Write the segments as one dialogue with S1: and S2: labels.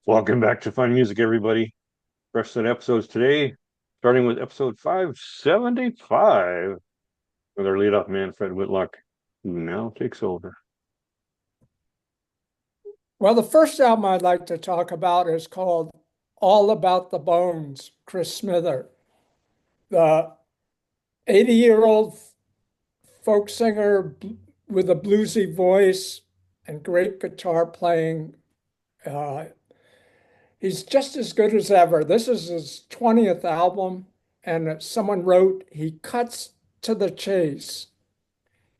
S1: Welcome back to Fun Music, everybody. Fresh set episodes today, starting with episode 575 with our leadoff man, Fred Whitlock, who now takes over.
S2: Well, the first album I'd like to talk about is called All About the Bones, Chris Smither. The 80-year-old folk singer with a bluesy voice and great guitar playing. Uh, he's just as good as ever. This is his 20th album, and someone wrote, he cuts to the chase.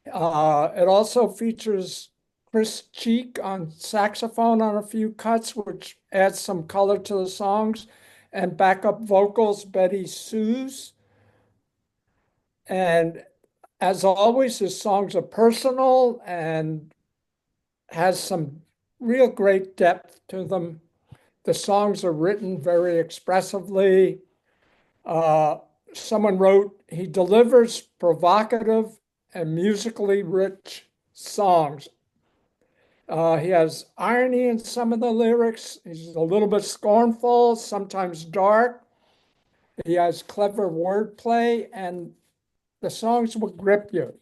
S2: It also features Chris Cheek on saxophone on a few cuts, which adds some color to the songs, and backup vocals, Betty Sue's. And as always, his songs are personal and has some real great depth to them. The songs are written very expressively. Uh, Someone wrote, he delivers provocative and musically rich songs. He has irony in some of the lyrics. He's a little bit scornful, sometimes dark. He has clever wordplay, and the songs will grip you.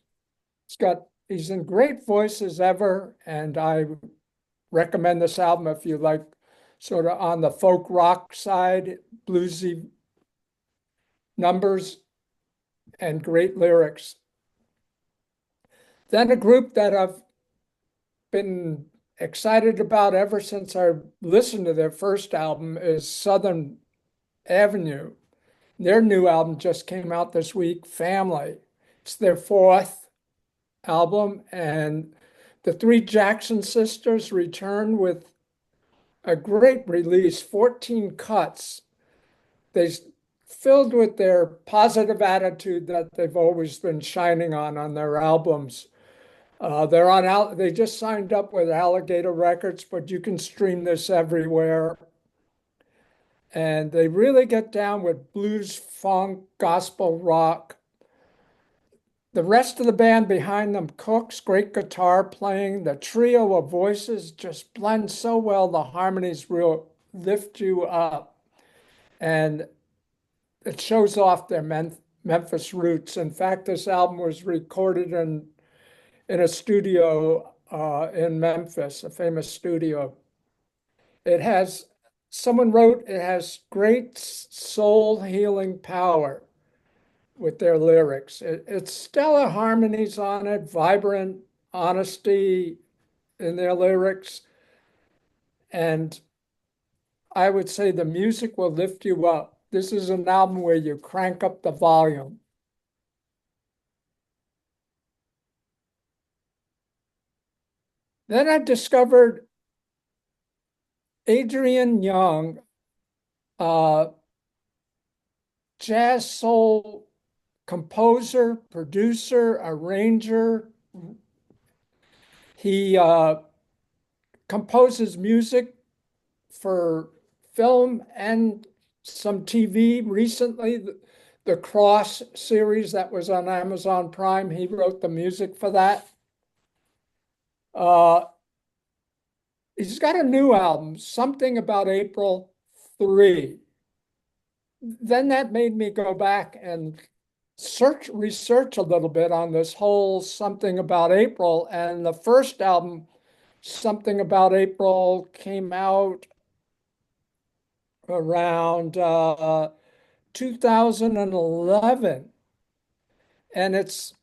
S2: He's in great voice as ever, and I recommend this album if you like sort of on the folk rock side, bluesy numbers and great lyrics. Then a group that I've been excited about ever since I listened to their first album is Southern Avenue. Their new album just came out this week, Family. It's their fourth album, and the three Jackson sisters return with a great release, 14 cuts. They filled with their positive attitude that they've always been shining on their albums. They're on out. They just signed up with Alligator Records, but you can stream this everywhere. And they really get down with blues, funk, gospel, rock. The rest of the band behind them cooks, great guitar playing. The trio of voices just blend so well. The harmonies will lift you up. And it shows off their Memphis roots. In fact, this album was recorded in a studio in Memphis, a famous studio. It has, someone wrote, it has great soul healing power with their lyrics. It's stellar harmonies on it, vibrant honesty in their lyrics. And I would say the music will lift you up. This is an album where you crank up the volume. Then I discovered Adrian Younge, uh, jazz soul composer, producer, arranger. He composes music for film and some TV recently. The Cross series that was on Amazon Prime, he wrote the music for that. Uh, he's got a new album, Something About April 3. Then that made me go back and research a little bit on this whole Something About April. And the first album, Something About April, came out around 2011. And it's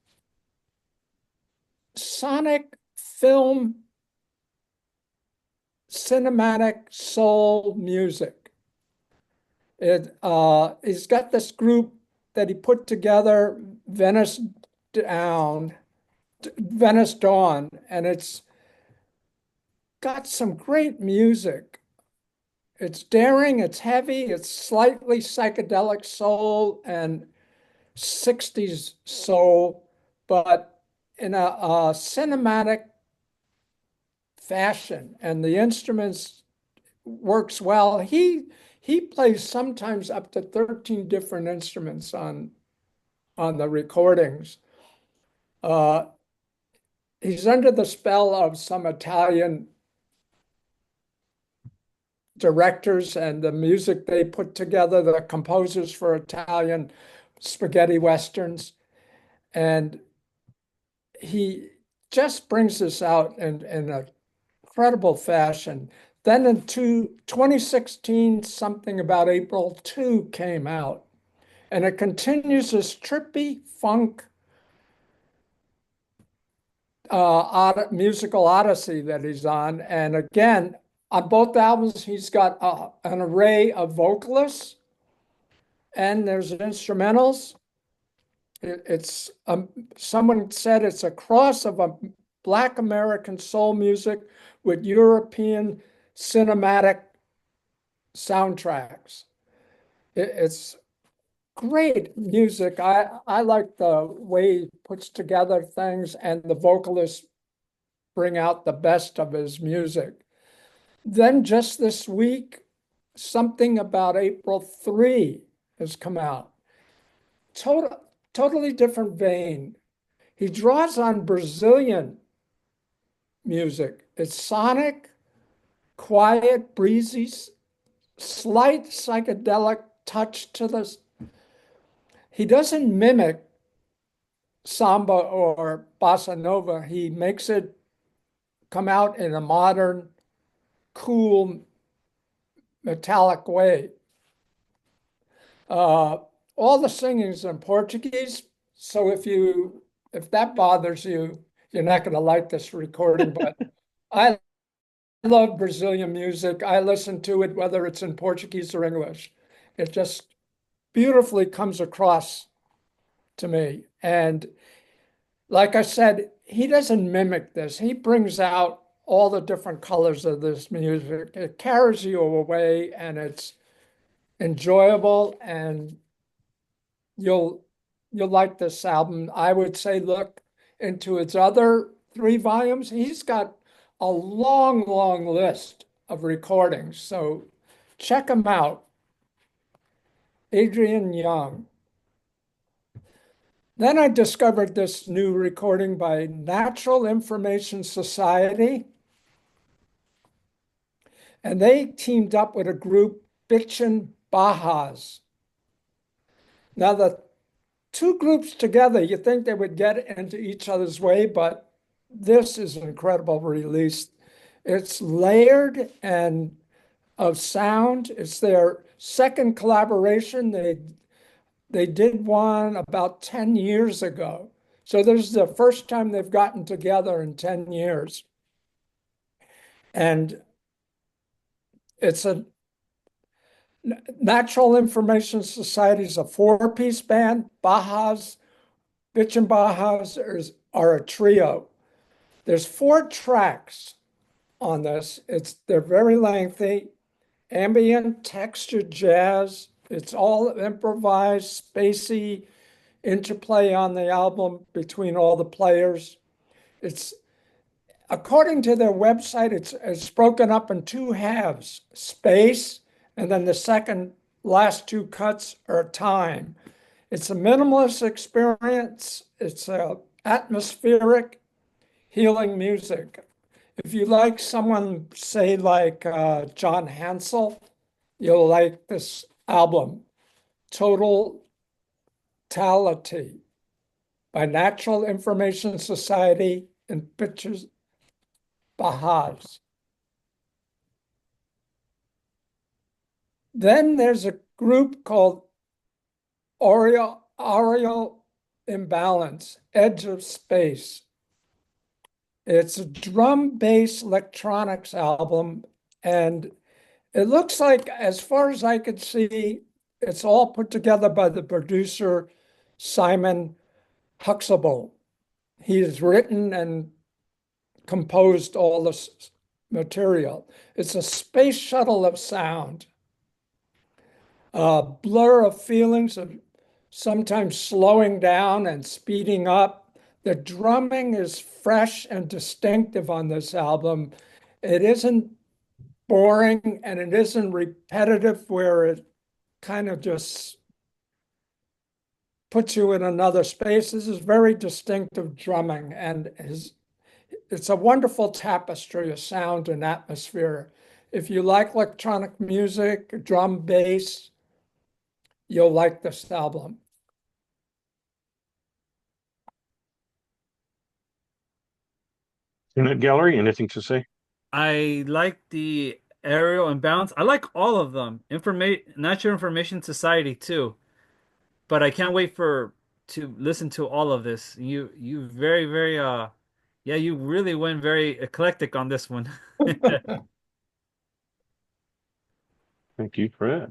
S2: sonic film cinematic soul music. He's got this group that he put together, Down, Venice Dawn, and it's got some great music. It's daring, it's heavy, it's slightly psychedelic soul and 60s soul, but in a cinematic fashion. And the instruments works well. He plays sometimes up to 13 different instruments on the recordings. Uh, he's under the spell of some Italian directors and the music they put together, the composers for Italian spaghetti westerns. And he just brings this out in an incredible fashion. Then in 2016, something about April 2 came out, and it continues this trippy funk musical odyssey that he's on. And again, on both albums, he's got an array of vocalists and there's instrumentals. It's someone said it's a cross of a Black American soul music with European cinematic soundtracks. It's great music. I like the way he puts together things, and the vocalists bring out the best of his music. Then just this week, something about April 3 has come out. Totally different vein. He draws on Brazilian music. It's sonic, quiet, breezy, slight psychedelic touch to this. He doesn't mimic samba or bossa nova. He makes it come out in a modern, cool, metallic way. All the singing is in Portuguese, so if that bothers you, you're not going to like this recording. But I love Brazilian music. I listen to it whether it's in Portuguese or English. It just beautifully comes across to me. And like I said, he doesn't mimic this. He brings out all the different colors of this music. It carries you away, and it's enjoyable, and you'll like this album. I would say look into its other 3 volumes. He's got a long list of recordings, so check him out. Adrian Younge. Then I discovered this new recording by Natural Information Society, and they teamed up with a group, Bitchin' Bajas. Now, the 2 groups together, you think they would get into each other's way, but this is an incredible release. It's layered and of sound. It's their second collaboration. They did one about 10 years ago. So this is the first time they've gotten together in 10 years. And it's a Natural Information Society is a 4-piece band. Bajas, Bitchin' Bajas are a trio. There's 4 tracks on this. They're very lengthy, ambient, textured jazz. It's all improvised, spacey interplay on the album between all the players. It's, according to their website, it's broken up in 2 halves, space, and then the last 2 cuts are time. It's a minimalist experience. It's a atmospheric, healing music. If you like someone, say like John Hansel, you'll like this album, Totality by Natural Information Society and Bitchin' Bajas. Then there's a group called AURAL Imbalance, Edge of Space. It's a drum-bass electronics album, and it looks like, as far as I could see, it's all put together by the producer, Simon Huxtable. He has written and composed all this material. It's a space shuttle of sound, a blur of feelings of sometimes slowing down and speeding up. The drumming is fresh and distinctive on this album. It isn't boring and it isn't repetitive where it kind of just puts you in another space. This is very distinctive drumming, and it's a wonderful tapestry of sound and atmosphere. If you like electronic music, drum, bass, you'll like this album.
S1: Peanut Gallery, anything to say?
S3: I like the Aerial and Balance. I like all of them. Natural Information Society too. But I can't wait for to listen to all of this. You very yeah, you really went very eclectic on this one.
S1: Thank you for that.